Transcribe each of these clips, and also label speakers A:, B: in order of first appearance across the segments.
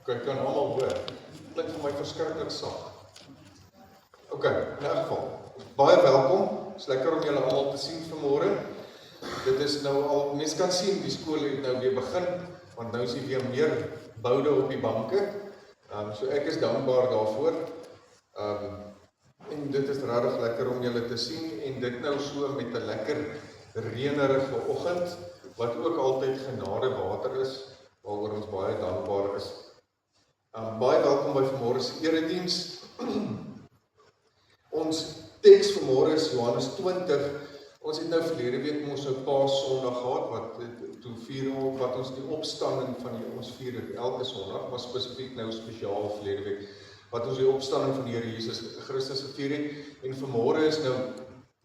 A: Kyk, kan almal hoor. Klink vir my verskriklik sag. Ok, in elk geval. Baie welkom. Is lekker om julle almal te sien vanmôre. Dit is nou al, mense kan sien die skool het nou weer begin, want nou is hier weer meer boude op die banke. So ek is dankbaar daarvoor. En dit is regtig lekker om julle te sien en dit nou so met 'n lekker reënerige oggend wat ook altyd genade water is, waaroor ons baie dankbaar is. Baie welkom by vanmôre se erediens. Ons teks vanmôre is Johannes 20. Ons het nou verlede week ons nou Paasondag gehad wat ons die opstanding van ons vier elke Sondag, maar spesifiek nou spesiaal verlede week wat ons die opstanding van die Here Jesus Christus gevier het. En vanmôre is nou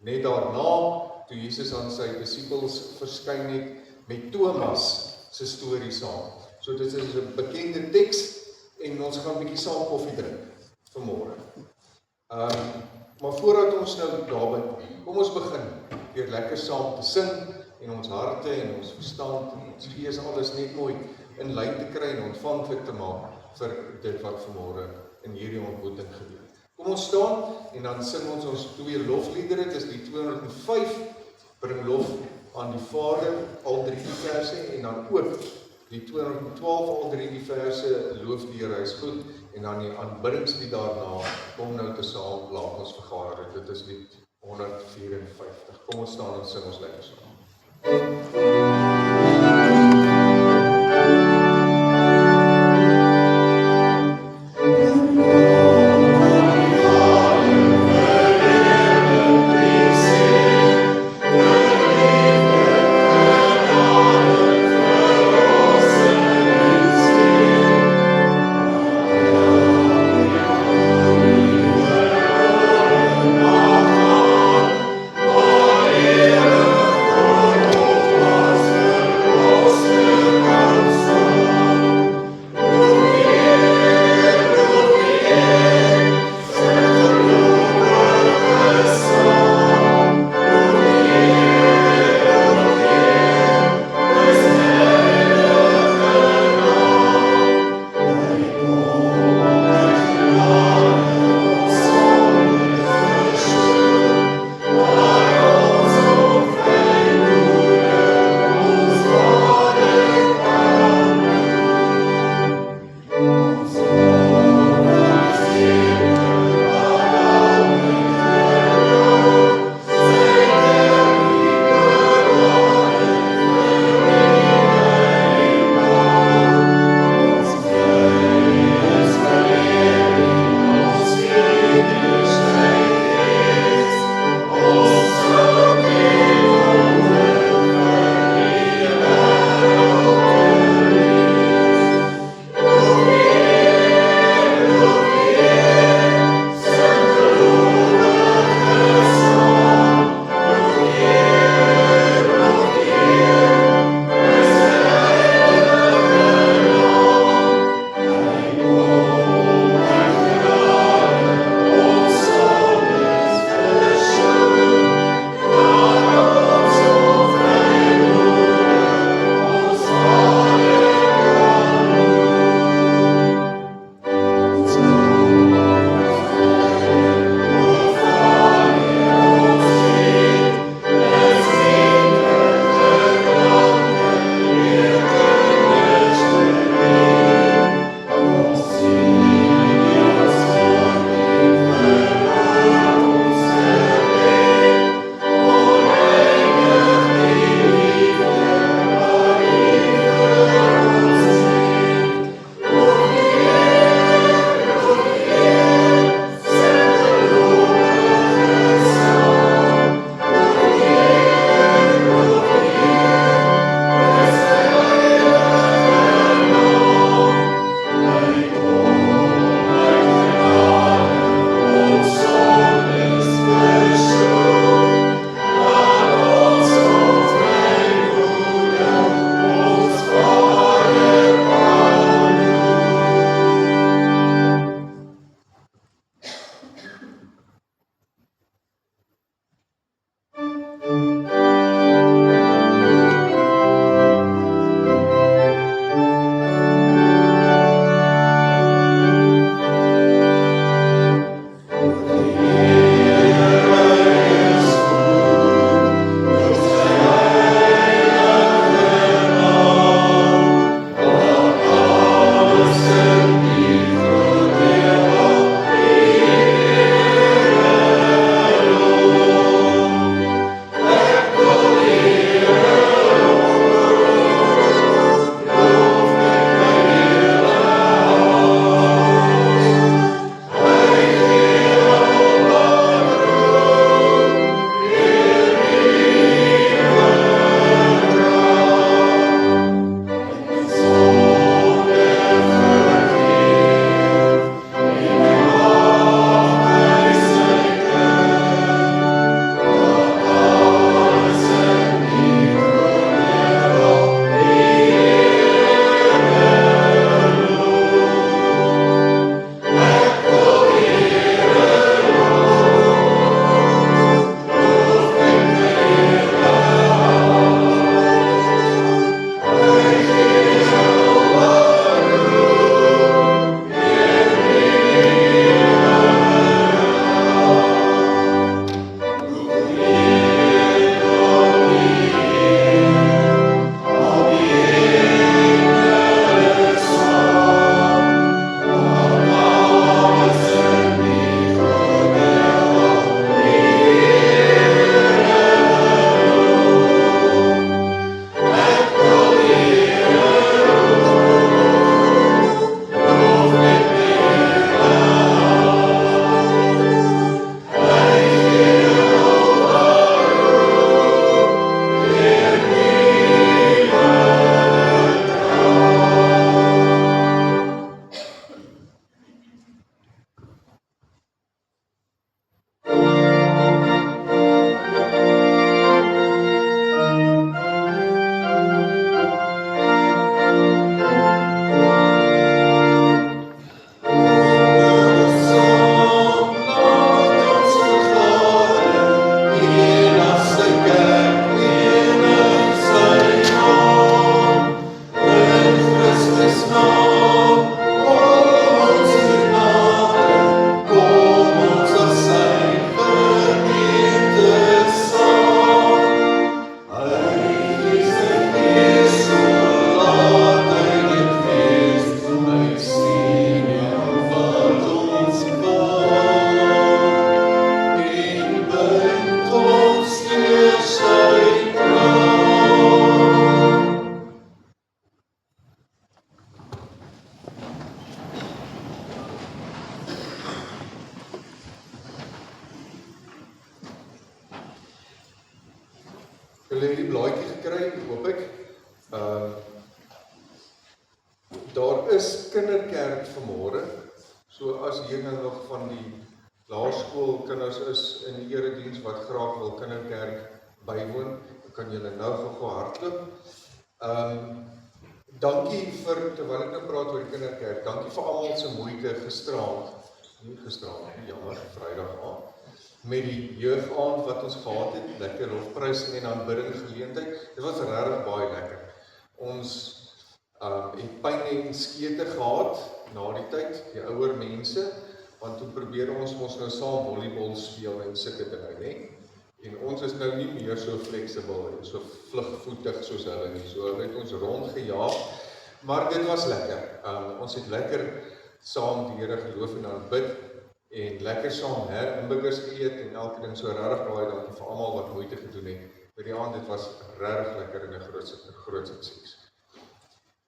A: net daarna toe Jesus aan sy disippels verskyn het met Thomas se storie saam. So dit is 'n bekende teks en ons gaan 'n bietjie saam koffie drink vanmôre. Maar voordat ons nou daarby kom ons begin weer lekker saam te sing en ons harte en ons verstand en ons gees alles net mooi in lyn te kry en ontvanklik te maak vir dit wat vanmôre in hierdie ontmoeting gebeur. Kom ons staan en dan sing ons twee lofliedere. Dit is die 205 bring lof aan die Vader, al 3 verse en dan ook die 212 al 3 verse loof die Here, hy is goed en dan die aanbiddingslied daarna kom nou te saam laat ons vergader. Dit is lied 154. Kom ons staan en sing ons lekker saam. Julle het die blaadjie gekry, hoop ek. Daar is kinderkerk vanmôre. So as hier nou nog van die laerskoolkinders is in die erediens wat graag wil kinderkerk bywoon, dan kan julle nou gou hardloop. Dankie vir, terwyl ek nou praat oor die kinderkerk, dankie vir almal se moeite gisteraand, jammer, Vrydag aand, met die jeugaand wat ons gehad het, lekker lofprysing en aanbidding geleentheid. Dit was regtig baie lekker. Ons het pyn en skete gehad na die tyd, die ouer mense, want toe probeer ons nou saam volleybal speel en sulke dinge, né? En ons is nou nie meer so fleksibel en so vlugvoetig soos hulle nie. So hulle het ons rondgejaag, maar dit was lekker. Ons het lekker saam die Here geloof en aanbid en lekker saam hamburgers geëet en elke ding so regtig baie dankie vir almal wat moeite gedoen het. Vir die aand, dit was regtig lekker en 'n groot sukses.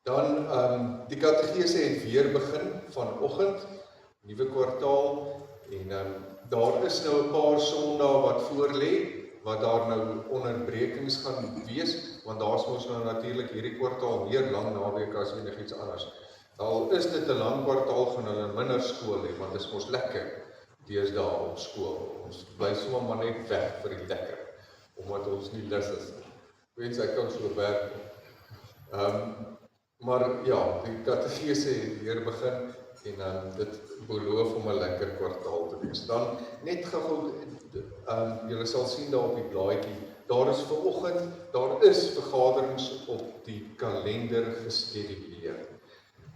A: Dan die kategese het weer begin vanoggend, nuwe kwartaal en daar is nou 'n paar Sondae wat voorlê, wat daar nou onderbrekings gaan wees, want daar's mos nou natuurlik hierdie kwartaal meer lang naweek as enigiets anders. Al is dit 'n lang kwartaal, gaan hulle minder skool hê, want dit is mos lekker deesdae op skool. Ons bly sommer maar net weg vir die lekker, omdat ons nie lus is. Wens ek kan so werk. Maar ja, die kategese het weer begin en dit beloof om 'n lekker kwartaal te wees. Dan net gou, julle sal sien daar op die blaadjie, daar is vergaderings op die kalender geskeduleer.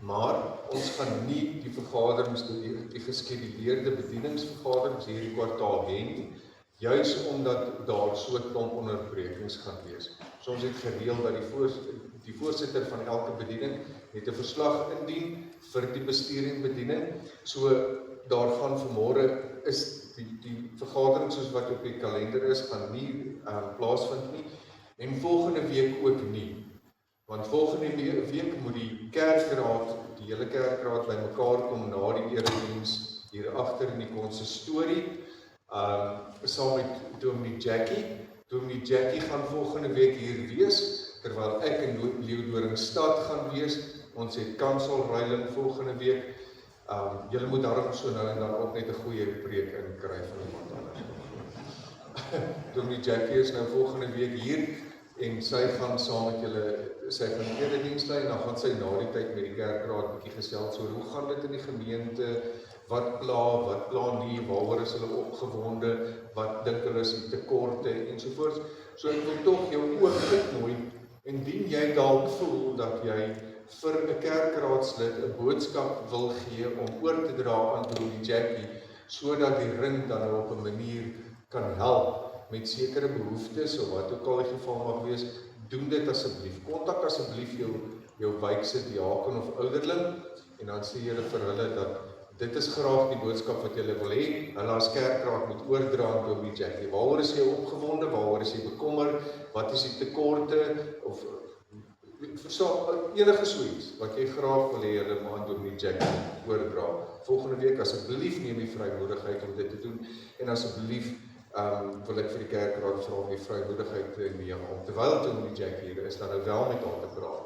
A: Maar ons gaan nie die vergaderings, die geskeduleerde bedieningsvergaderings hierdie kwartaal hê nie, Juis omdat daar so 'n klomp onderbrekings gaan wees. So ons het gereël dat die voorsitter van elke bediening het 'n verslag indien vir die bestuur en bediening. So daar gaan vanmôre is die vergadering soos wat op die kalender is, gaan nie plaasvind nie. En volgende week ook nie. Want volgende week moet die kerkraad, die hele kerkraad bymekaar kom na die erediens hier agter in die konsistorie. Saam met Dominee Jackie. Dominee Jackie gaan volgende week hier wees, terwyl ek in Leeudoringstad gaan wees. Ons het kanselruiling volgende week. Julle moet daarom so nou en dan ook net 'n goeie preek in kry van iemand anders. Dominee Jackie is nou volgende week hier en sy gaan saam met julle, sy gaan erediens lei en dan gaan sy na die tyd met die kerkraad bietjie gesels oor hoe gaan dit in die gemeente, wat pla nie, waaroor is hulle opgewonde, wat dink hulle is die tekorte ensovoorts. So ek wil tog jou ook uitnooi, indien jy dalk voel dat jy vir 'n kerkraadslid 'n boodskap wil gee om oor te dra aan Dominee Jackie, sodat die ring dan op 'n manier kan help met sekere behoeftes of wat ook al die geval mag wees, doen dit asseblief. Kontak asseblief jou wykse diaken of ouderling en dan sê julle vir hulle dat dit is graag die boodskap wat julle wil hê. Hulle as kerkraad moet oordra aan Dominee Jackie. Waaroor is jy opgewonde? Waaroor is jy bekommer? Wat is die tekorte? Of enige soets wat jy graag wil hê hulle moet aan Dominee Jackie oordra. Volgende week asseblief neem die vrymoedigheid om dit te doen en asseblief wil ek vir die kerkraad vra om die vrymoedigheid te neem om terwyl Dominee Jackie hier is, dan nou wel met haar te praat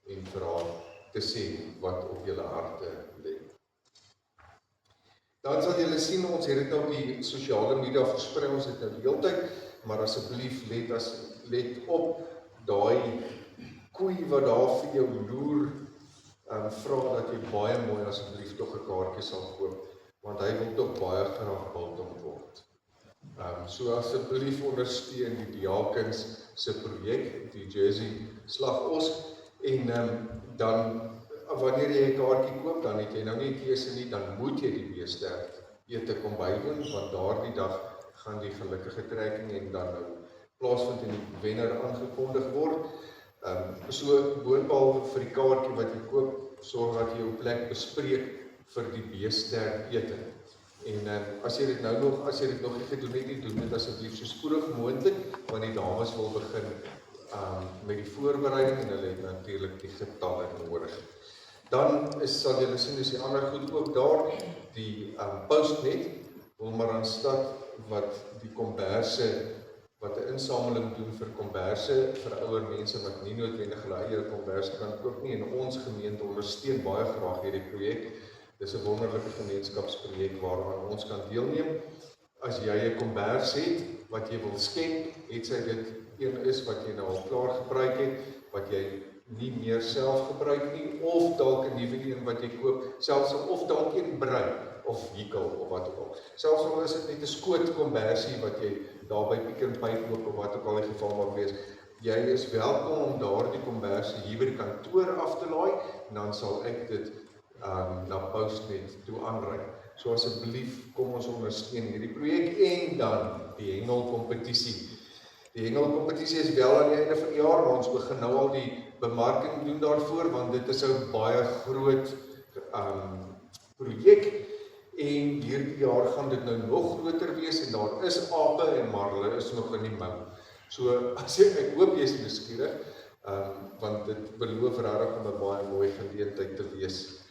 A: en vir haar te sê wat op julle harte lê. Dan sal julle sien, ons het dit nou op die sosiale media versprei, ons het nou die hele tyd, maar asseblief let op daai koei wat daar vir jou loer, vra dat jy baie mooi asseblief tog 'n kaartjie sal koop, want hy wil tog baie graag biltong word. So asseblief ondersteun die diakens se projek, die Jersey Slagos, en dan wanneer jy 'n kaartjie koop, dan het jy nou nie 'n keuse nie, dan moet jy die beesterk ete kom bywoon, want daardie dag gaan die gelukkige trekking en dan nou plaasvind en die wenner aangekondig word. So boonbehalwe vir die kaartjie wat jy koop, sorg dat jy jou plek bespreek vir die beesterk ete. En as jy dit nog nie gedoen het, doen dit asseblief so spoedig moontlik, want die dames wil begin met die voorbereiding en hulle het natuurlik die getalle nodig. Dan sal julle sien, is die ander goed ook daar, die Postnet, Wolmaranstad, wat die komberse, wat 'n insameling doen vir komberse, vir ouer mense wat nie noodwendig hulle eie komberse kan koop nie, en ons gemeente ondersteun baie graag hierdie projek. Dis 'n wonderlike gemeenskapsprojek waaraan ons kan deelneem. As jy 'n kombers het, wat jy wil skenk, het sy dit een is wat jy nou al klaar gebruik het, wat jy nie meer self gebruik nie, of dalk 'n nuwe een wat jy koop, selfs of dalk een brei, of hikkel, of wat ook al. Selfs al is dit net 'n skoot kombersie wat jy daar by Pick n Pay koop, of wat ook al die geval mag wees, jy is welkom om daardie kombersie hier by die kantoor af te laai, en dan sal ek dit na Postnet toe aanry. So asseblief, kom ons ondersteun hierdie projek, en dan die hengelkompetisie. Die hengelkompetisie is wel aan die einde van die jaar, maar ons begin nou al die bemarking doen daarvoor, want dit is 'n baie groot projek, en hierdie jaar gaan dit nou nog groter wees, en daar is ape, maar hulle is nog in die mou. So, ek hoop jy is nuuskierig, want dit beloof regtig om 'n baie mooi geleentheid te wees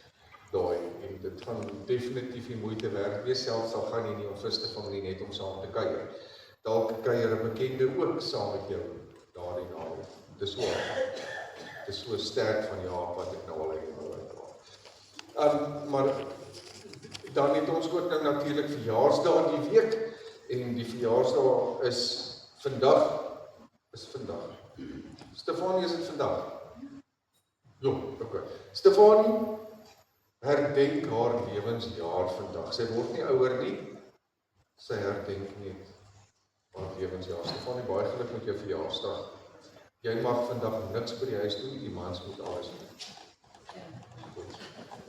A: daai, en dit gaan definitief die moeite werd wees, selfs al gaan jy nie om vis te vang nie, net om saam te kuier. Dalk kuier 'n bekende ook saam met jou daardie naweek. Dis so sterk van die aap wat ek nou al uitlaat. Maar dan het ons ook nou natuurlik verjaarsdae die week, en die verjaarsdae is vandag. Stefanie, is dit vandag? Ja, okay. Stefanie herdenk haar lewensjaar vandag. Sy word nie ouer nie, sy herdenk net haar lewensjaar. Stefanie, baie geluk met jou verjaarsdag. Jy mag vandag niks by die huis doen, die mans moet alles doen.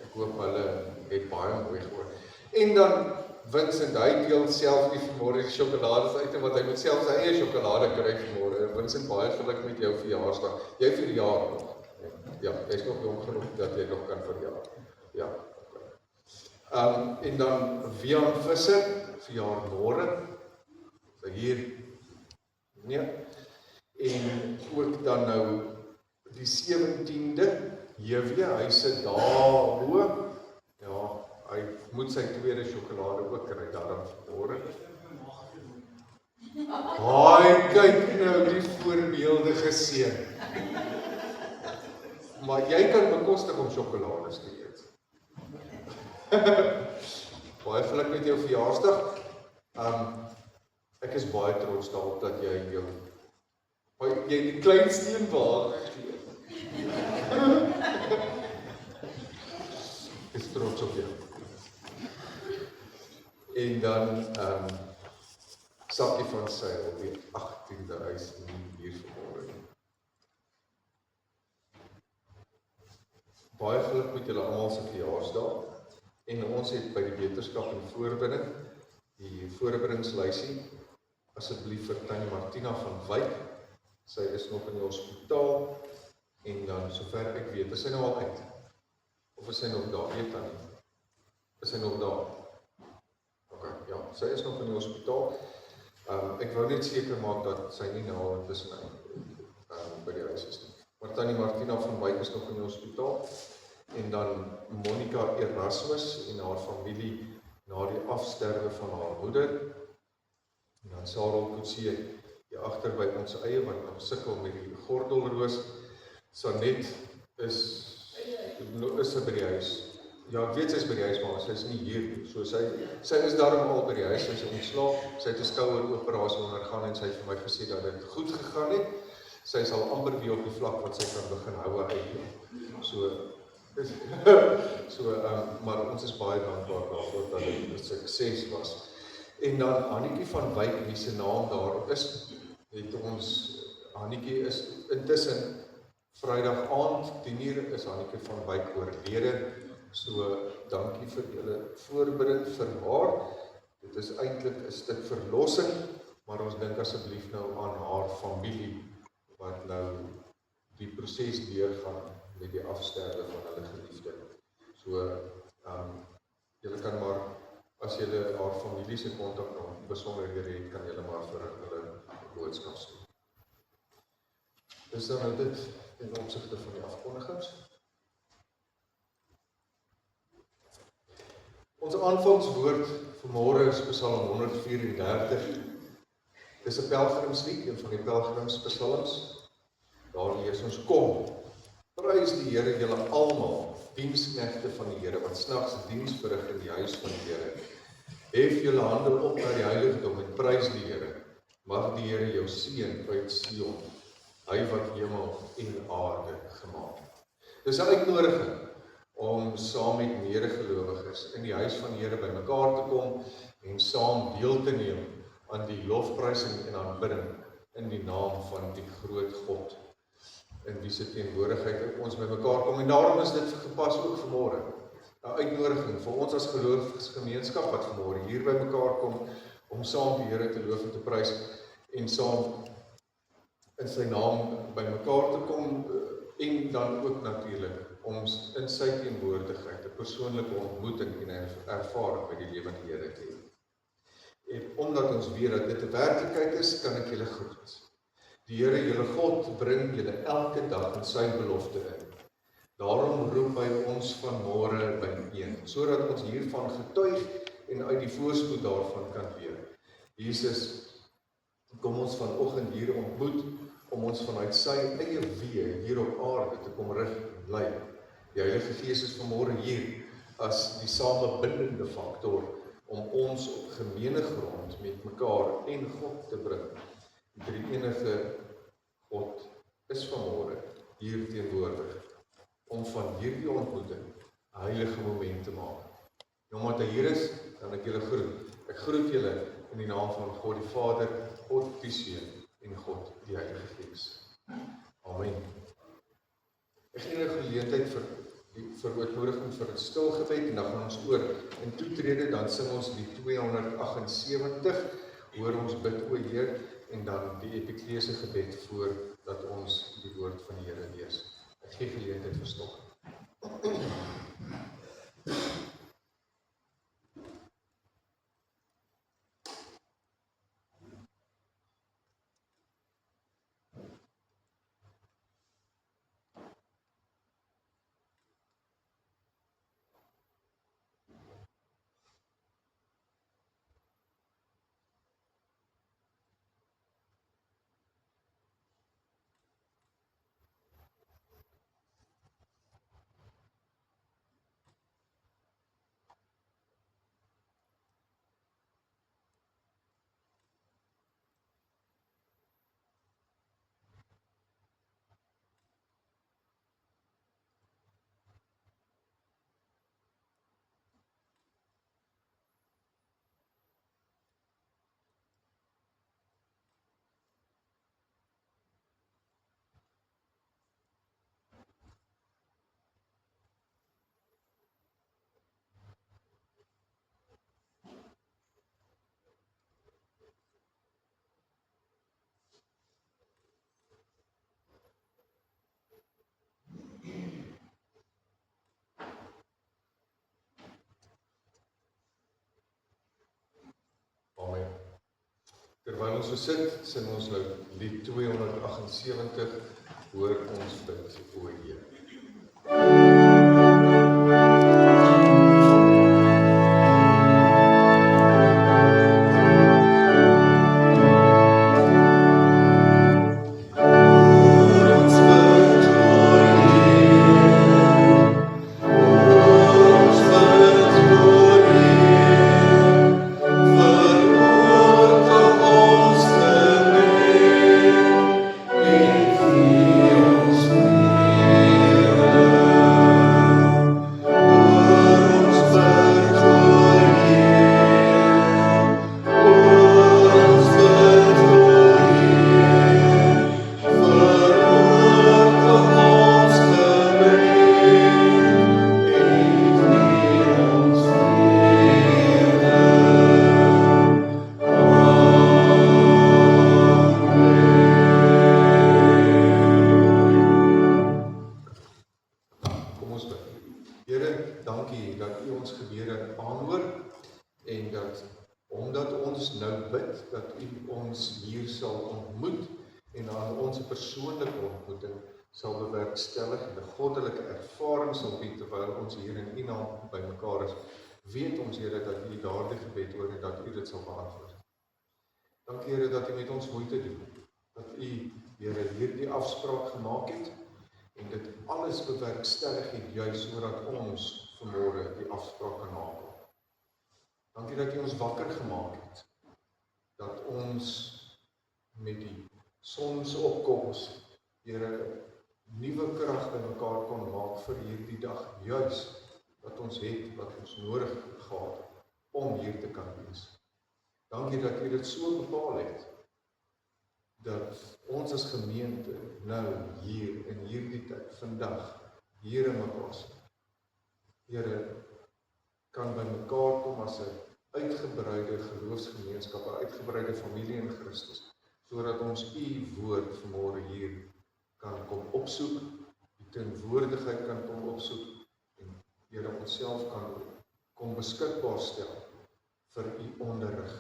A: Ek hoop hulle het baie mooi gehoor. En dan Vincent, hy deel self nie vanmôre die sjokolades uit, want hy moet self sy eie sjokolade kry vanmôre. Vincent, baie geluk met jou verjaarsdag. Jy verjaar nog. Ja, jy's nog jong genoeg dat jy nog kan verjaar. Ja. En dan Wian Visser, verjaar môre. So hier, nee. En ook dan nou die 17de, JW, hy sit daar bo. Ja, hy moet sy tweede sjokolade ook kry daarom vanmôre. Haai, kyk nou die voorbeeldige seun. Maar jy kan bekostig om sjokolades te eet. Baie geluk met jou verjaarsdag. Ek is baie trots daarop dat jy die klein steenwaag gegee. Ek is trots op jou. En dan Sakkie van Sail op die 18de, hy is nie hier vanmôre nie. Baie geluk met julle almal se verjaarsdag. En ons het by die wetenskap en voorbinding, die voorbindingslysie, asseblief vir Tannie Martina van Wyk. Sy is nog in die hospitaal, en dan sover ek weet, is sy nou al uit? Of is sy nog daar? Weet Tannie? Is sy nog daar? Ok, ja, sy is nog in die hospitaal. Ek wou net seker maak dat sy nie nou tussenin by die huis is nie. Maar Tannie Martina van Wyk is nog in die hospitaal. En dan Monica Erasmus en haar familie na die afsterwe van haar moeder. En dan Sarel Kutsie hier agter by ons eie, wat nog sukkel met die gordelroos. Sanet is sy by die huis. Ja, ek weet sy is by die huis, maar sy is nie hier nie. So sy is daarom al by die huis, sy is ontslaap, sy het 'n skoueroperasie ondergaan en sy het vir my gesê dat dit goed gegaan het. Sy sal amper weer op die vlak wat sy kan begin houe uit. Maar ons is baie dankbaar daarvoor dat dit 'n sukses was. En dan Hannetjie van Wyk, wie se naam daar is, het ons, Hannetjie is intussen Vrydag aand 10:00 is Hannetjie van Wyk oorlede. So dankie vir julle voorbereiding vir haar. Dit is eintlik 'n stuk verlossing, maar ons dink asseblief nou aan haar familie wat nou die proses deurgaan met die afsterwe van hulle geliefde. So, julle kan maar, as julle haar familie se kontak nog besonderhede het, kan julle maar vir hulle boodskap stuur. Dis dan nou dit in opsigte van die afkondigings. Ons aanvangswoord vanmôre is Psalm 134. Dis 'n pelgrimslied, een van die pelgrimspsalms. Daar lees ons: Kom, prys die Here julle almal, diensknegte van die Here, wat snags diens verrig in die huis van die Here. Hef julle hande op na die heiligdom en prys die Here. Mag die Here jou seën uit Sion, hy wat hemel en aarde gemaak het. Dis 'n uitnodiging om saam met medegelowiges in die huis van die Here bymekaar te kom en saam deel te neem aan die lofprysing en aanbidding in die naam van die groot God, in wie se teenwoordigheid ons bymekaar kom. En daarom is dit gepas ook vanmôre. 'n Uitnodiging vir ons as geloofsgemeenskap wat vanmôre hier bymekaar kom om saam die Here te loof en te prys en saam in sy naam bymekaar te kom en dan ook natuurlik om in sy teenwoordigheid 'n persoonlike ontmoeting en 'n ervaring met die lewende Here te hê. En omdat ons weet dat dit 'n werklikheid is, kan ek julle groet. Die Here, julle God, bring julle elke dag in sy belofte in. Daarom roep hy ons vanmôre byeen, sodat ons hiervan getuig en uit die voorspoed daarvan kan leef. Jesus, kom ons vanoggend hier ontmoet, om ons vanuit sy eie weë hier op aarde te kom rig en lei. Die Heilige Gees is vanmôre hier as die samebindende faktor om ons op gemeene grond met mekaar en God te bring. Die drie-enige God is vanmôre hier teenwoordig om van hierdie ontmoeting 'n heilige moment te maak. Omdat hy hier is, kan ek julle groet. Ek groet julle in die naam van God die Vader, God die Seun en God die Heilige Gees. Amen. Ek gee nou geleentheid vir die verootnodiging vir 'n stil gebed en dan gaan ons oor in toetrede, dan sing ons die 278, hoor ons bid o Heer, en dan die epiklese gebed voordat ons die woord van die Here lees. Ek gee geleentheid vir stog. Amen. Terwyl ons so sit, sing ons nou lied 278, hoor ons bid o Heer. Sal bewerkstellig en 'n goddelike ervaring sal bied terwyl ons hier in U naam by mekaar is. Weet ons, Here, dat U daardie gebed hoor en dat U dit sal beantwoord. Dankie, Here, dat U met ons moeite doen. Dat U, Here, hierdie afspraak gemaak het en dit alles bewerkstellig het juis sodat ons vanmôre die afspraak kan nakom. Dankie dat U ons wakker gemaak het. Dat ons met die sonsopkoms, Here, nuwe krag by mekaar kon maak vir hierdie dag, juis wat ons het, wat ons nodig gehad om hier te kan wees. Dankie dat U dit so bepaal het, dat ons as gemeente nou hier in hierdie tyd, vandag, hier in mekaar sit. Here, kan by mekaar kom as 'n uitgebreide geloofsgemeenskap, 'n uitgebreide familie in Christus, sodat ons U woord vanmôre hier kan kom opsoek, die teenwoordigheid kan kom opsoek, en Here onsself kan kom beskikbaar stel vir U onderrig,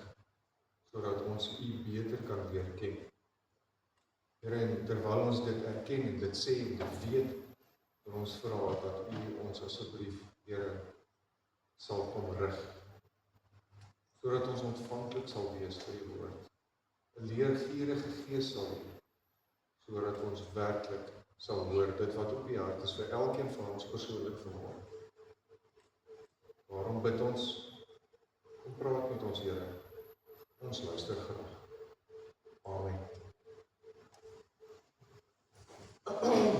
A: sodat ons U beter kan leer ken. Here, en terwyl ons dit erken en dit sê en dit weet, wil ons vra dat U ons asseblief, Here, sal kom rig, sodat ons ontvanklik sal wees vir U woord. 'n leergierige gees sal hê, sodat ons werklik sal hoor dit wat op die hart is vir elkeen van ons persoonlik vanmôre. Waarom bid ons? Kom praat met ons, Here. Ons luister graag. Amen.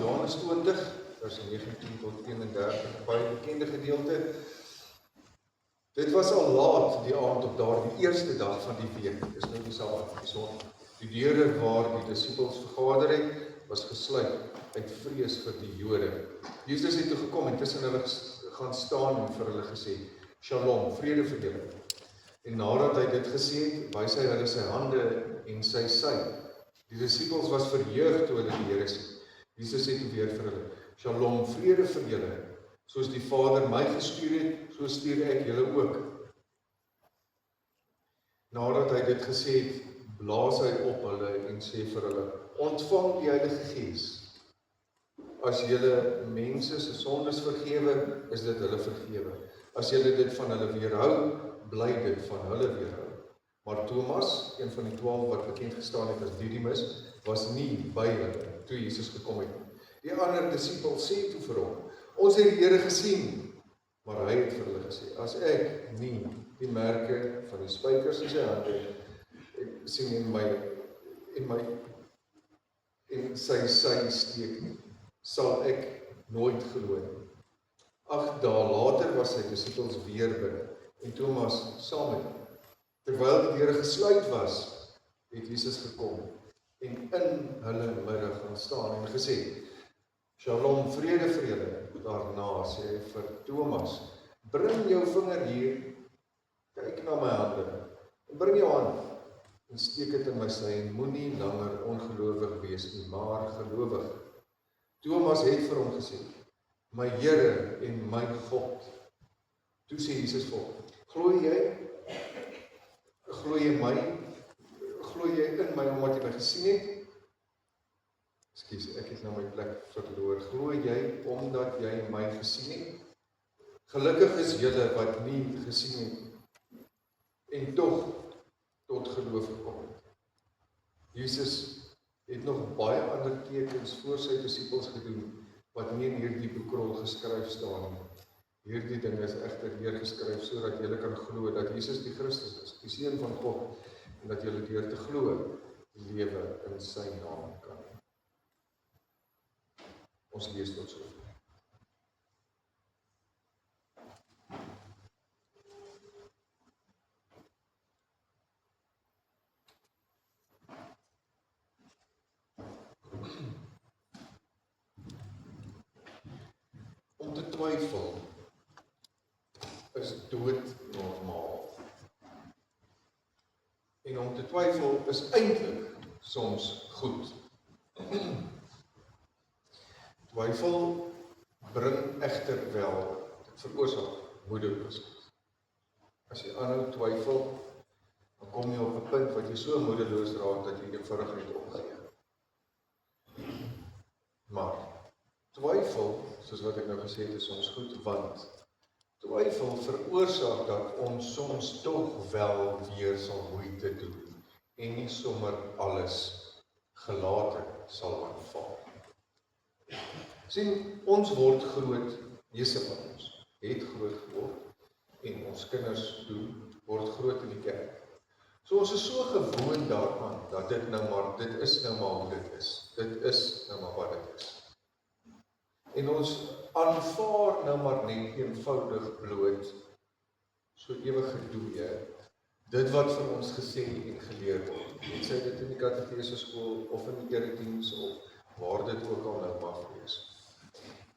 A: Johannes 20, vers 19 tot 31, baie bekende gedeelte. Dit was al laat die aand op daardie eerste dag van die week. Dis nou die Sabbat, die Sondag. Die deure waar die disippels vergader het, was gesluit uit vrees vir die Jode. Jesus het toe gekom en tussen hulle gaan staan en vir hulle gesê, Shalom, vrede vir julle. En nadat hy dit gesê het, wys hy hulle sy hande en sy sy. Die disippels was verheug toe hulle die Here sien. Jesus sê toe weer vir hulle, Shalom, vrede vir julle. Soos die Vader my gestuur het, so stuur ek julle ook. Nadat hy dit gesê het, blaas hy op hulle en sê vir hulle, ontvang die Heilige Gees. As julle mense se sondes vergewe, is dit hulle vergewe. As julle dit van hulle weerhou, bly dit van hulle weerhou. Maar Thomas, een van die 12 wat bekend gestaan het as Didymus, was nie by hulle toe Jesus gekom het. Die ander disipel sê toe vir hom, ons het die Here gesien, maar hy het vir hulle gesê, as ek nie die merke van die spykers in sy hande sien en sy steek nie, sal ek nooit glo nie. 8 dae later was sy disippels weer binne en Thomas saam met hom. Terwyl die deure gesluit was, het Jesus gekom en in hulle midde gaan staan en gesê, Shalom, vrede vir julle. Daarna sê hy vir Thomas, bring jou vinger hier, kyk na my hande, en bring jou hand, en steek dit in my sy, en moenie langer ongelowig wees nie, maar gelowig. Thomas het vir hom gesê, my Here en my God. Toe sê Jesus vir hom, glo jy in my omdat jy my gesien het? Ekskuus, ek het nou my plek verloor. Glo jy omdat jy my gesien het? Gelukkig is julle wat nie gesien het en tog tot geloof gekom het. Jesus het nog baie ander tekens voor sy disippels gedoen wat nie in hierdie boekrol geskryf staan nie. Hierdie ding is egter neergeskryf sodat julle kan glo dat Jesus die Christus is, die Seun van God, en dat julle deur te glo lewe in sy naam kan. Ons lees tot so. Om te twyfel is doodnormaal. En om te twyfel is eintlik soms goed. Twyfel bring egter wel, dit veroorsaak moedeloosheid. As jy aanhou twyfel, dan kom jy op 'n punt wat jy so moedeloos raak dat jy eenvoudig net opgee. Maar twyfel, soos wat ek nou gesê het, is soms goed, want twyfel veroorsaak dat ons soms tog wel weer sal moeite doen en nie sommer alles gelate sal aanvaar. Sien, ons word groot, meeste van ons het groot geword en ons kinders word groot in die kerk. So ons is so gewoon daaraan dat dit is nou maar hoe dit is. Dit is nou maar wat dit is. En ons aanvaar nou maar net eenvoudig bloot, so ewige dooie, dit wat vir ons gesê en geleer word. Het sy dit in die katedese skool, of in die erediens, of waar dit ook al nou mag wees.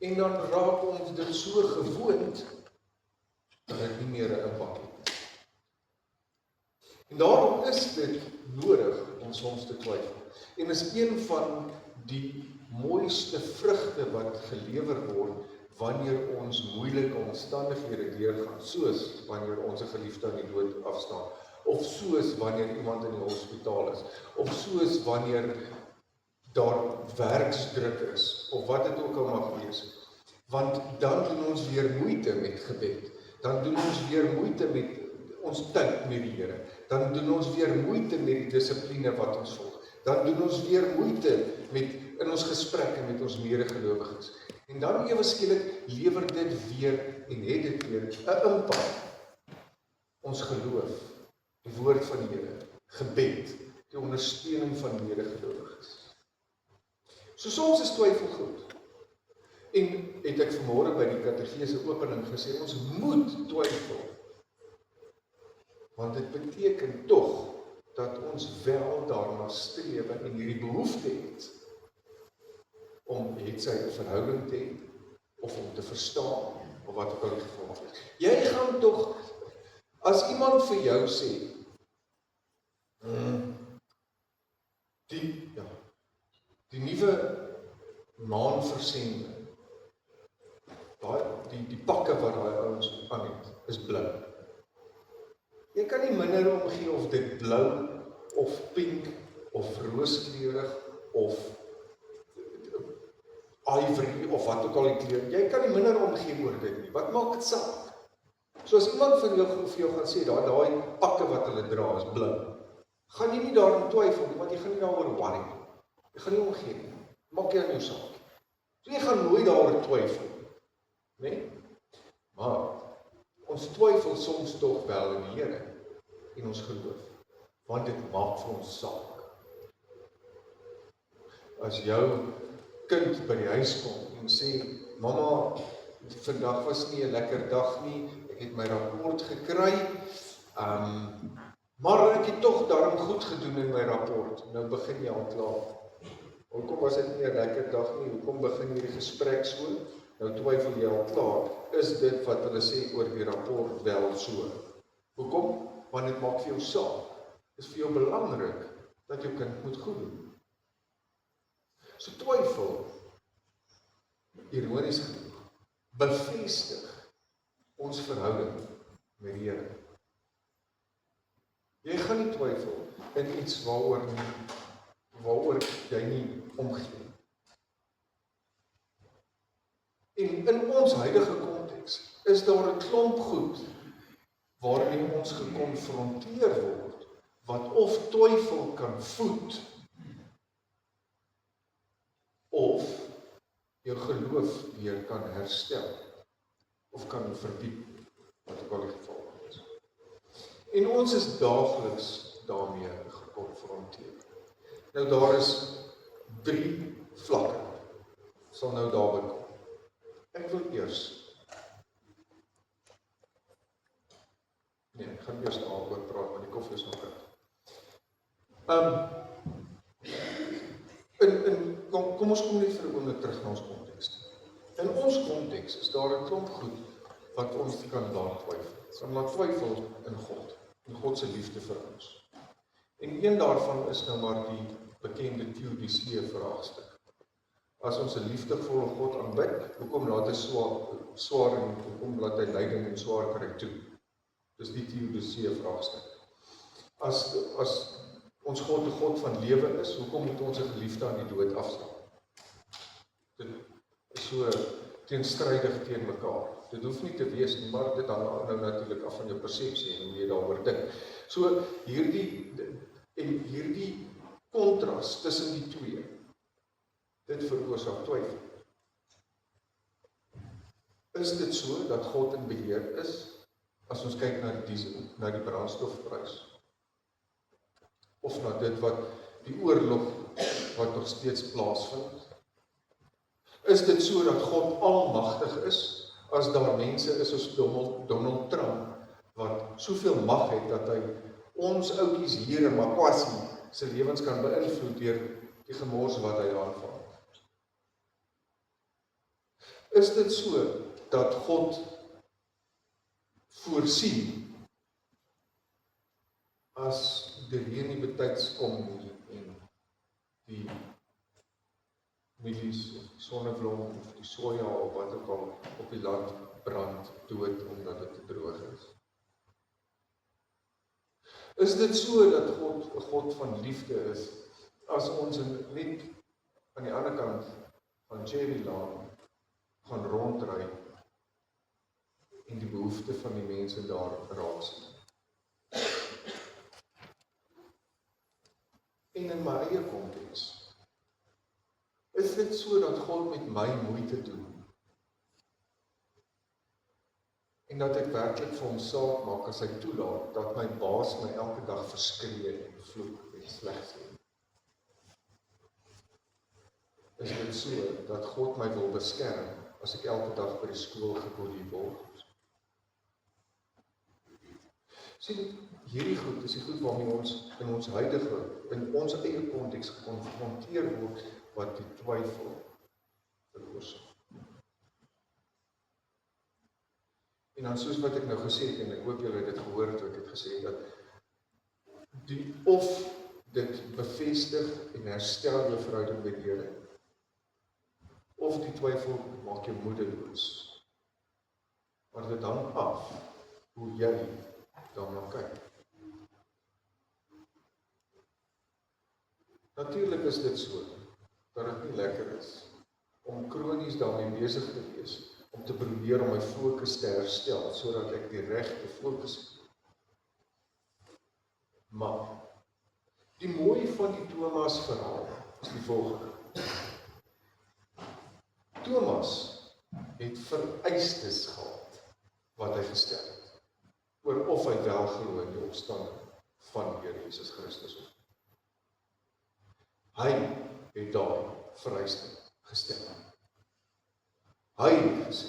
A: En dan raak ons dit so gewoond, dat dit nie meer 'n impak het. En daarom is dit nodig om soms te twyfel. En is een van die mooiste vrugte wat gelewer word wanneer ons moeilike omstandighede deurgaan, soos wanneer ons 'n geliefde aan die dood afstaan, of soos wanneer iemand in die hospitaal is, of soos wanneer daar werksdruk is, of wat dit ook al mag wees. Want dan doen ons weer moeite met gebed, dan doen ons weer moeite met ons tyd met die Here, dan doen ons weer moeite met die dissipline wat ons volg, dan doen ons weer moeite in ons gesprekke met ons medegelowiges. En dan ewe skielik lewer dit weer en het dit weer 'n impak. Ons geloof, die woord van die Here, gebed, die ondersteuning van medegelowiges. So soms is twyfel goed. En het ek vanmôre by die katedese opening gesê, ons moet twyfel. Want dit beteken tog dat ons wel daarna streef en hierdie behoefte het om het sy 'n verhouding te hê, of om te verstaan, of wat ook al die geval is. Jy gaan tog, as iemand vir jou sê, die nuwe maanversending, die pakke wat daai ouens aan het, is blou. Jy kan nie minder omgee of dit blou, of pink, of rooskleurig, of ivory, of wat ook al die kleur. Jy kan nie minder omgee oor dit nie. Wat maak dit saak? So as iemand vir jou gaan sê, daai pakke wat hulle dra is blou, gaan jy nie daarin twyfel nie, want jy gaan nie daaroor worry nie. Jy gaan nie omgee nie. Maak jy aan jou saak. So jy gaan nooit daaroor twyfel. Nee? Maar ons twyfel soms tog wel in die Here en ons geloof, want dit maak vir ons saak. As jou kind by die huis kom en sê, mamma, vandag was nie 'n lekker dag nie, ek het my rapport gekry, maar ek het tog daarom goed gedoen in my rapport. Nou begin jy al klaar. Hoekom was dit nie 'n lekker dag nie? Hoekom begin hierdie gesprek so? Nou twyfel jy al klaar. Is dit wat hulle sê oor die rapport wel so? Hoekom? Want dit maak vir jou saak. Dit is vir jou belangrik dat jou kind moet goed doen. So twyfel, ironies genoeg, bevestig ons verhouding met die Here. Jy gaan nie twyfel in iets waaroor jy nie omgee. En in ons huidige konteks is daar 'n klomp goed waarmee ons gekonfronteer word, wat of twyfel kan voed, of jou geloof weer kan herstel, of kan verdiep, wat ook al die geval is. En ons is daagliks daarmee gekonfronteer. Nou daar is 3 vlakke, sal nou daarby kom. Ek wil eers, ek gaan eers daaroor praat, want die koffie is nog uit. Kom ons kom net vir 'n oomblik terug na ons konteks. In ons konteks is daar 'n klomp goed wat ons kan laat twyfel. Ons laat twyfel in God, in God se liefde vir ons. En een daarvan is nou maar die bekende Theodicee vraagstuk. As ons 'n liefdevolle God aanbid, hoekom laat hy swaar en hoekom laat hy lyding en swaar kry toe? Dis die Theodicee vraagstuk. As ons God 'n God van lewe is, hoekom moet ons 'n geliefde aan die dood afstaan? Dit is so teenstrydig teen mekaar. Dit hoef nie te wees nie, maar dit hang nou natuurlik af van jou persepsie en hoe jy daaroor dink. So hierdie kontras tussen die twee, dit veroorsaak twyfel. Is dit so dat God in beheer is, as ons kyk na die brandstofprys? Of na dit wat die oorlog wat nog steeds plaasvind? Is dit so dat God almagtig is, as daar mense is soos Donald Trump, wat soveel mag het, dat hy ons oukies hier in Makwasi se lewens kan beïnvloed deur die gemors wat hy aanvang? Is dit so dat God voorsien as die reën nie betyds kom en die mielies of die sonneblom of die soja of wat ook al op die land brand dood omdat dit te droog is? Is dit so dat God 'n God van liefde is, as ons net aan die ander kant van Cherry Lane gaan rondry en die behoefte van die mense daar raak sien? En in my eie konteks, is dit so dat God met my moeite doen en dat ek werklik vir hom saak maak as hy toelaat dat my baas my elke dag verskree en vloek en sleg sê? Is dit so dat God my wil beskerm as ek elke dag by die skool geboelie word? Sien, hierdie goed is die goed waarmee ons in ons eie konteks gekonfronteer word, wat die twyfel gehoorsaam. En dan soos wat ek nou gesê het, en ek hoop julle het dit gehoor toe ek het gesê, dat of dit bevestig en herstel jou verhouding met die Here, of die twyfel maak jou moedeloos. Maar dit hang af hoe jy daarna kyk. Natuurlik is dit so, dat dit nie lekker is, om kronies daarmee besig te wees, om te probeer om my fokus te herstel, sodat ek die regte fokus het. Maar, die mooi van die Thomas verhaal, is die volgende. Thomas het vereistes gehad, wat hy gestel het, oor of hy wel glo in die opstanding van die Here Jesus Christus of nie. Hy het daai vereiste gestel. Hy het gesê,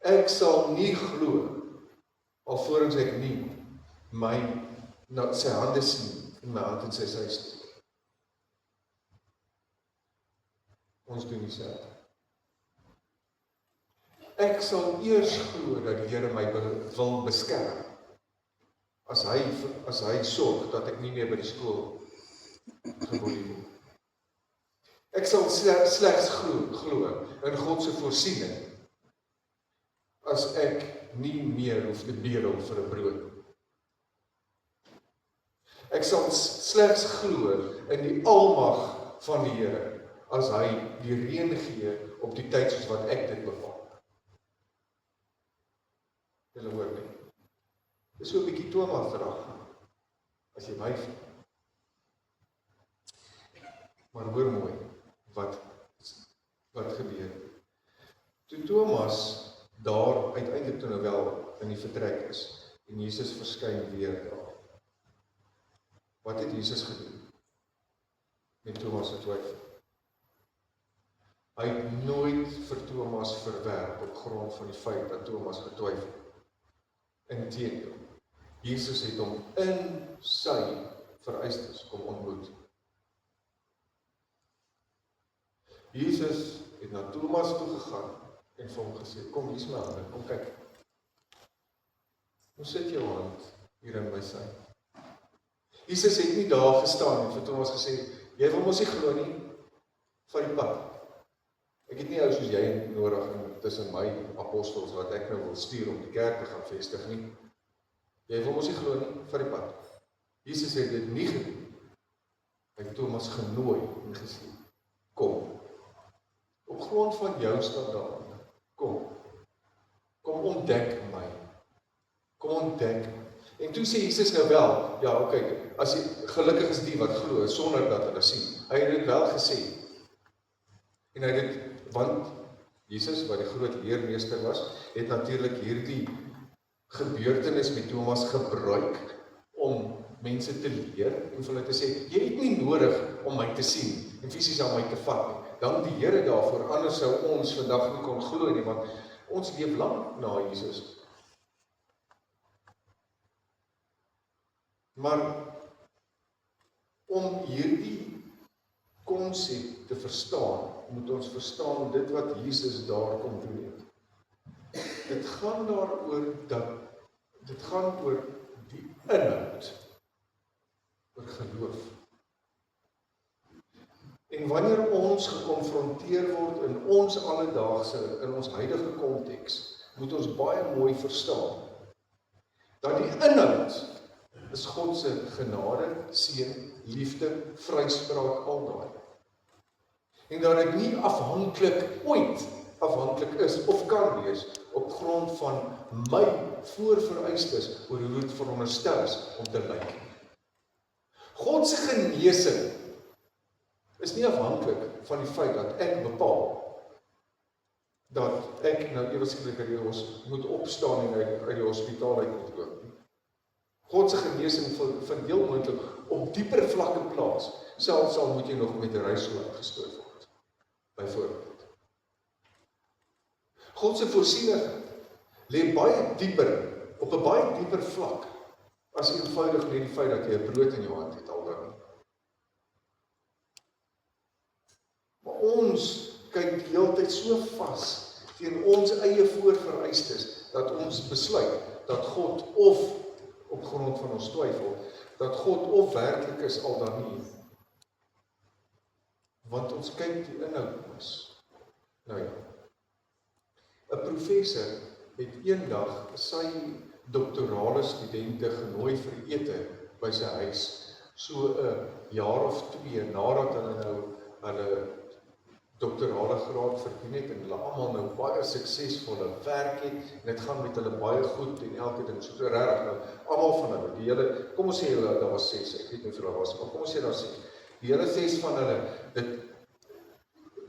A: ek sal nie glo, alvorens ek nie sy hande sien, en my hand in sy sy steek. Ons doen dieselfde. Ek sal eers glo dat die Here my wil beskerm, as hy sorg dat ek nie meer by die skool geboelie word. Ek sal slegs glo in God se voorsiening, as ek nie meer hoef te bedel vir 'n brood. Ek sal slegs glo in die almag van die Here, as hy die reën gee op die tyd soos wat ek dit bepaal. Julle hoor nie. Dis so 'n bietjie Thomas verhaal, as jy my vind. Maar hoor mooi, wat gebeur. Toe Thomas daar uiteindelik toe nou wel in die vertrek is, en Jesus verskyn weer daar. Wat het Jesus gedoen met Thomas se twyfel? Hy het nooit vir Thomas verwerp op grond van die feit dat Thomas getwyfel. Inteendeel, Jesus het hom in sy vereistes kom ontmoet. Jesus het na Thomas toe gegaan en vir hom gesê, kom hier is my hande, kom kyk. Hoe sit jou hand hier in my sy? Jesus het nie daar gestaan en vir Thomas gesê, jy wil mos nie glo nie, van die pad. Ek het nie ou soos jy nodig tussen my apostels wat ek nou wil stuur om die kerk te gaan vestig nie. Jy wil mos nie glo nie, van die pad. Jesus het dit nie gedoen. Hy het Thomas genooi en gesê, kom. Op grond van jou standaarde, kom ontdek my. Kom ontdek my. En toe sê Jesus nou wel, ja, oké, as jy gelukkig is die wat glo, sonder dat hulle sien. Hy het dit wel gesê. En hy het dit, want Jesus, wat die groot leermeester was, het natuurlik hierdie gebeurtenis met Thomas gebruik om mense te leer en vir hulle te sê, jy het nie nodig om my te sien en fisies aan my te vat nie. Dank die Here daarvoor, anders sou ons vandag nie kon glo nie, want ons leef lank na Jesus. Maar om hierdie konsep te verstaan, moet ons verstaan dit wat Jesus daar kom doen het. Dit gaan daaroor dit gaan oor die inhoud, oor geloof. En wanneer ons gekonfronteer word in ons alledaagse, in ons huidige konteks, moet ons baie mooi verstaan, dat die inhoud is God se genade, seën, liefde, vryspraak, al daai. En dat dit nie ooit afhanklik is, of kan wees, op grond van my voorvereistes, oor hoe dit veronderstel is om te lyk. God se genesing is nie afhanklik van die feit dat ek bepaal, dat ek nou ewe skielik moet opstaan en uit die hospitaal uit moet loop. God se genesing vind heel moontlik op dieper vlakke plaas, selfs al moet jy nog met 'n reisstoel uitgestoot word, byvoorbeeld. God se voorsienigheid lê baie dieper, op 'n baie dieper vlak, as eenvoudig net die feit dat jy 'n brood in jou hand het alreeds. Maar ons kyk die hele tyd so vas teen ons eie voorvereistes, dat ons besluit, dat God of, op grond van ons twyfel, dat God of werklik is al dan nie. Want ons kyk die inhoud mis. Nou ja, 'n professor het eendag sy doktorale studente genooi vir ete by sy huis, so 'n jaar of 2 nadat hulle nou hulle doktorale graad verdien het en hulle almal nou baie suksesvolle werk het en dit gaan met hulle baie goed en elke ding so regtig nou almal van hulle die hele kom ons sê hulle daar was 6 ek weet nie of hulle was maar kom ons sê daar 6 die hele 6 van hulle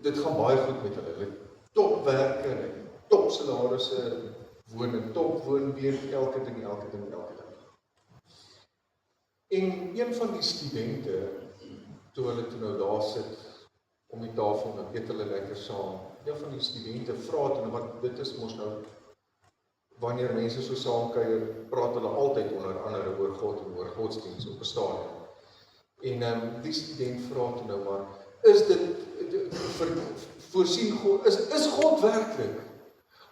A: dit gaan baie goed met hulle topwerke en top salarisse woon in top woonbuurt elke ding en een van die studente toe hulle toe nou daar sit om die tafel en eet hulle lekker saam. Een van die studente vra toe, want dit is mos nou, wanneer mense so saamkuier, praat hulle altyd onder andere oor God en oor godsdienst op 'n stadium. En die student vra toe nou maar, is dit voorsien God, is God werklik?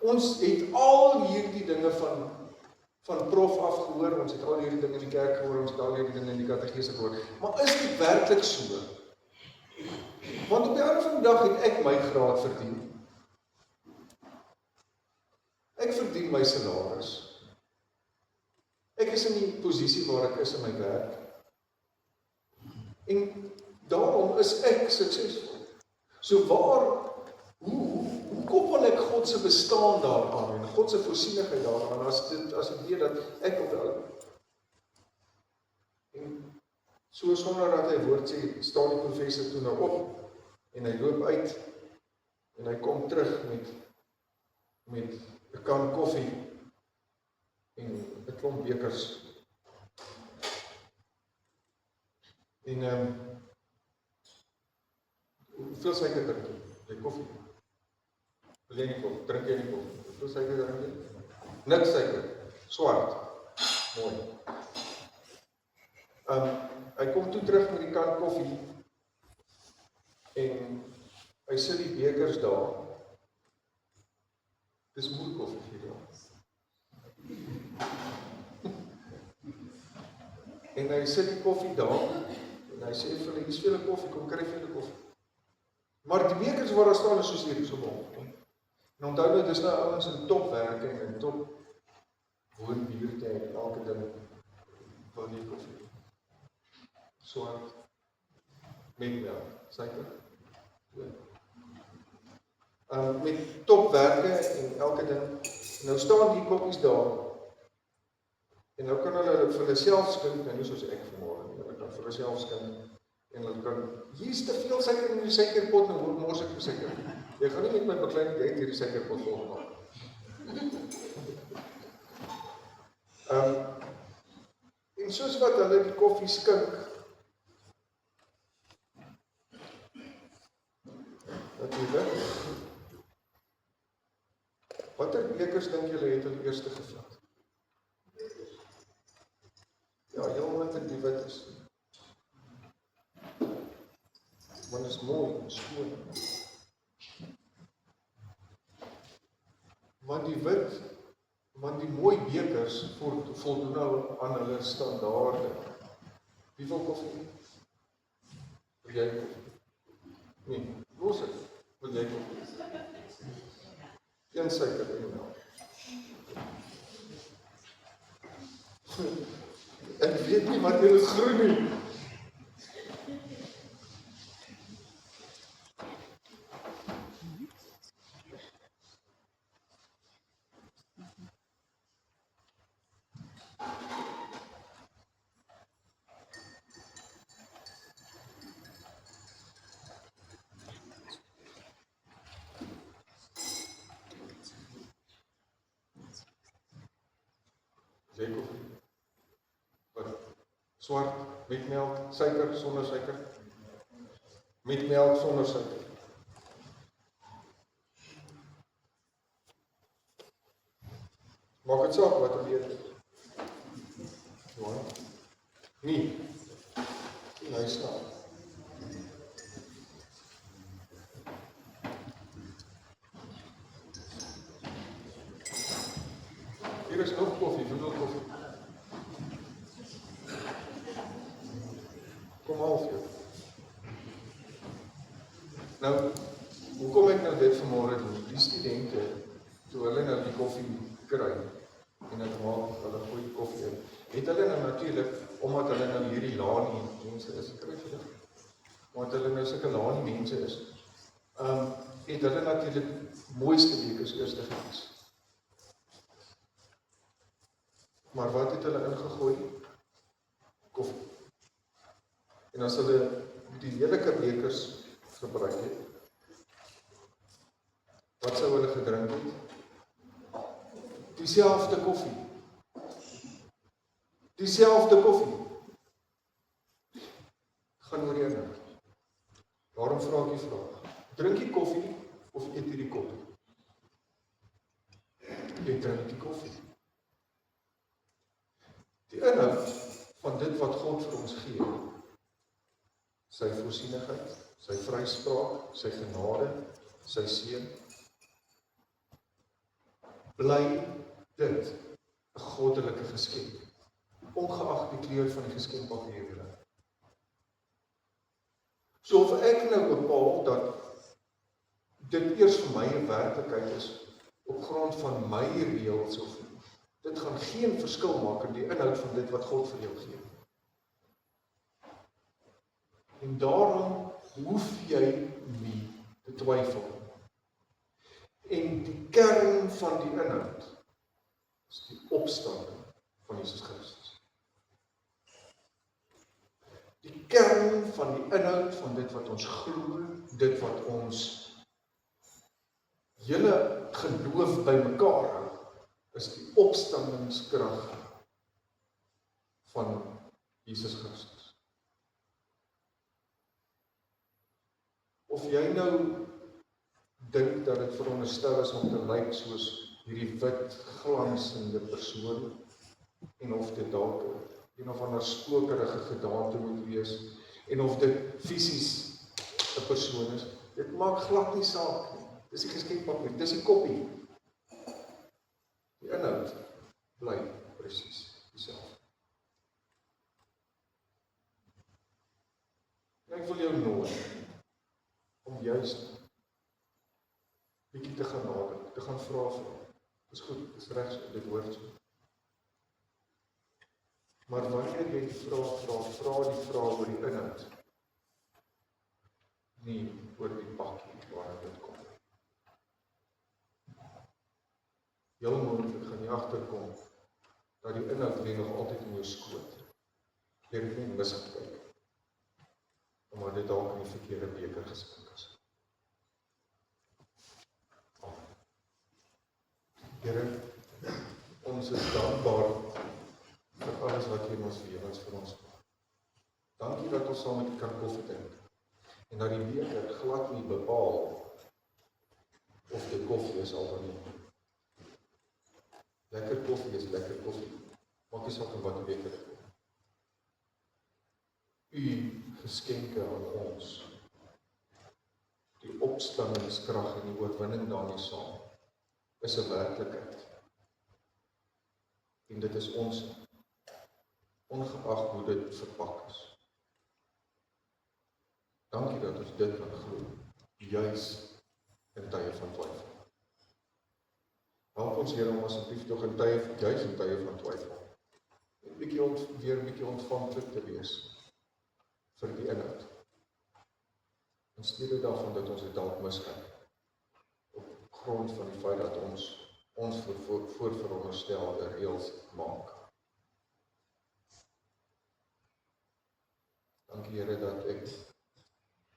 A: Ons het al hierdie dinge van prof afgehoor, ons het al hierdie dinge in die kerk gehoor, ons het al hierdie dinge in die katekese gehoor, maar is dit werklik so? Want op die einde van die dag het ek my graad verdien. Ek verdien my salaris. Ek is in die posisie waar ek is in my werk. En daarom is ek suksesvol. So hoe koppel ek God se bestaan daaraan en God se voorsienigheid daaraan as ek weet dat ek op hulle. En so sonder dat hy woord sê, staan die professor toe nou op en hy loop uit en hy kom terug met 'n kan koffie en 'n klomp bekers. En hoeveel suiker drink jy? Jy koffie? Wil jy nie koffie? Drink jy nie koffie? Hoeveel suiker drink jy? Niks suiker. Swart. Mooi. Hy kom toe terug met die kan koffie en hy sit die bekers daar. Dis mooi koffie hier daar. En hy sit die koffie daar en hy sê vir hulle, hier is vir julle koffie, kom kry vir julle koffie. Maar die bekers waar daar staan is soos hierdie so bom. En onthou nou, dis nou ouens in topwerke en in top woonbuurte en elke ding van die koffie. Swart, met melk, suiker. Met topwerke en elke ding. Nou staan die koppies daar. En nou kan hulle vir hulle self skink, en nie soos ek vanmorgen, hulle kan vir hulle self skink. En hulle kan, hier is te veel suiker in die suikerpot, nou mors ek vir suiker. Jy gaan nie met my beklein, jy het hierdie suikerpot volgemaak. En soos wat hulle die koffie skink, wat jy weet, watter bekers dink julle het hulle eerste gevat? Ja, heel wat in die wit is. Want is mooi en skoon. Want die mooi bekers voldoen nou aan hulle standaarde. Wie wil koffie? Wil jy koffie? Nee, los het. Wil jy koffie? Een suiker en melk. Ek weet nie wat julle groen nie. Jy koffie? Wat? Swart, met melk, suiker, sonder suiker? Met melk, sonder suiker. Maak het saak wat hulle eet. Ja. Nie. Nee, snaap. Nou, hoekom ek nou dit vanmôre doen? Die studente, toe hulle nou die koffie kry, en ek maak hulle gooi die koffie in, het hulle nou natuurlik, omdat hulle nou hierdie laanie mense is, kry jy dit? Omdat hulle nou sulke laanie mense is, het hulle natuurlik mooiste bekers eerste gekies. Maar wat het hulle ingegooi? Koffie. En as hulle die lelike bekers gebruik het, wat sou hulle gedrink het? Dieselfde koffie. Dieselfde koffie. Gaan oor die inhoud. Daarom vra ek die vraag. Drink jy koffie of eet jy die koffie? Jy drink die koffie. Die inhoud van dit wat God vir ons gee, sy voorsienigheid, sy vryspraak, sy genade, sy seën, bly dit 'n goddelike geskenk, ongeag die kleur van die geskenk wat jy het. So of ek nou bepaal dat dit eers vir my 'n werklikheid is, op grond van my reëls of dit gaan geen verskil maak in die inhoud van dit wat God vir jou gee. En daarom hoef jy nie te twyfel. En die kern van die inhoud is die opstanding van Jesus Christus. Die kern van die inhoud van dit wat ons glo, dit wat ons hele geloof bymekaar hou, is die opstandingskrag van Jesus Christus. Of jy nou dink dat dit veronderstel is om te lyk soos hierdie wit glansende persoon, en of dit dalk een of ander spookerige gedaante moet wees, en of dit fisies 'n persoon is, dit maak glad nie saak nie. Dis die geskenkpapier, dis die koppie. Die inhoud bly presies dieselfde. En ek wil jou nooi om juist bietjie te gaan nader, te gaan vra vir hom. Dis goed, dis reg so, dit hoort so. Maar wanneer jy die vraag vra die vraag oor die inhoud, nie oor die pakkie waarin dit kom. Heel moontlik gaan jy agterkom dat die inhoud lê nog altyd in jou skoot. Jy het nie misgekyk, omdat dit dalk in die verkeerde beker geskink is. Here, ons is dankbaar vir alles wat jy in ons lewens vir ons maak. Dankie dat ons saam met U kan koffie drink en dat die beker glad nie bepaal of dit koffie is al dan nie. Lekker koffie is lekker koffie. Maak nie saak wat die beker is. U geskenke aan ons, die opstandingskrag en die oorwinning daarmee saam, is 'n werklikheid. En dit is ons, ongeag hoe dit verpak is. Dankie dat ons dit kan glo, juis in tye van twyfel. Help ons, Here, om asseblief tog juis in tye van twyfel, weer 'n bietjie ontvanklik te wees vir die inhoud. In steede daarvan dat ons dit dalk miskyk, op grond van die feit dat ons voorveronderstelde reëls maak. Dankie, Here, dat ek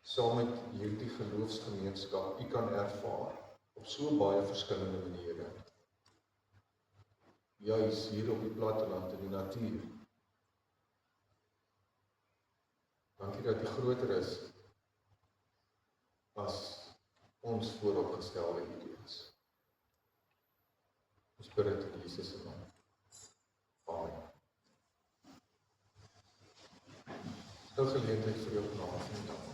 A: saam met hierdie geloofsgemeenskap U kan ervaar op so baie verskillende maniere. Juis hier op die platteland in die natuur. Dankie dat U groter is as ons vooropgestelde idees. Ons bid dit in Jesus se naam. Amen. Nou geleentheid vir jou genade en dank.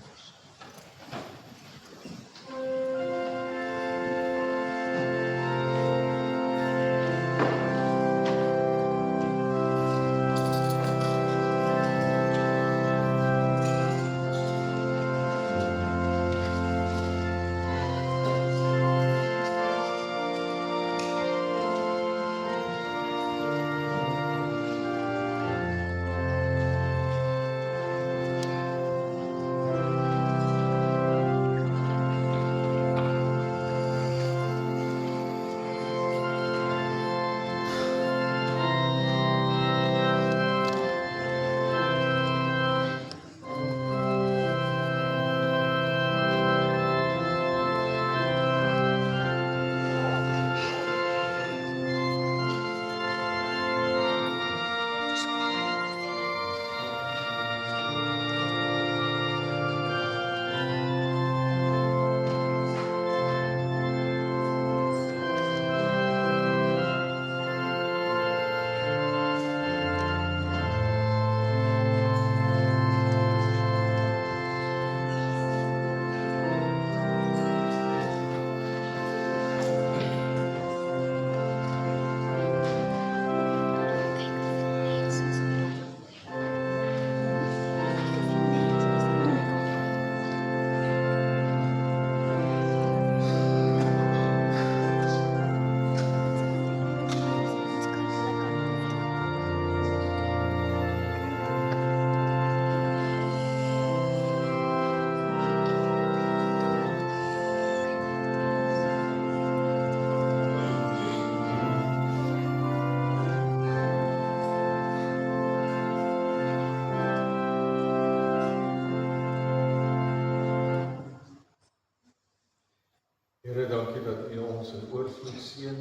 A: ons in oorvloed seën,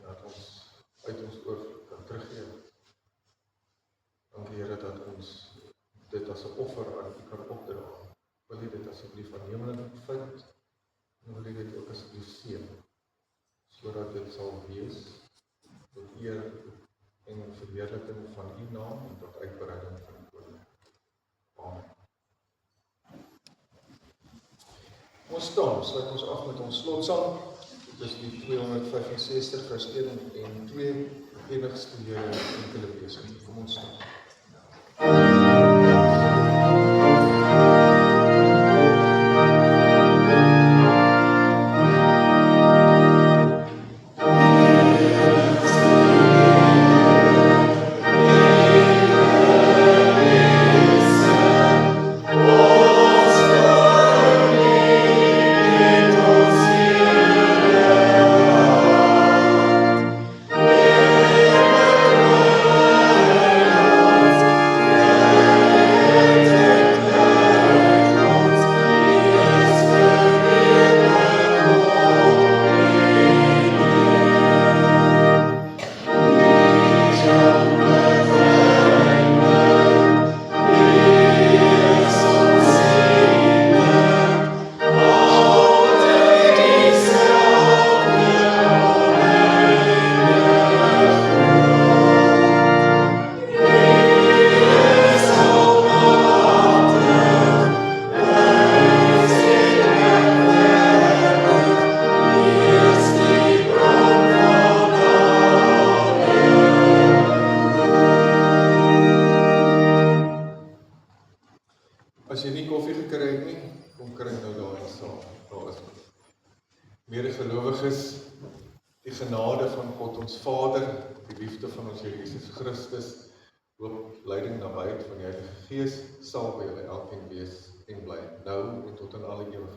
A: dat ons uit ons oorvloed kan teruggee. Dankie Here dat ons dit as 'n offer aan U kan opdra. Wil U dit asseblief aanneemlik vind, en wil U dit ook asseblief seën, sodat dit sal wees tot eer en verheerliking van U naam en tot uitbreiding van U koninkryk. Amen. Ons staan, sluit ons af met ons slotsaam. Dit is die 265 vers 1 en 2, enigste Here enkele besing. Kom ons staan. As jy nie koffie gekry het nie, kom kry nou daar in saam. Daar is het. Medegelowiges, die genade van God ons Vader, die liefde van ons Here Jesus Christus, hoop, leiding nabyheid van die Heilige Gees, sal by julle elkeen wees en bly, nou en tot in alle ewigheid.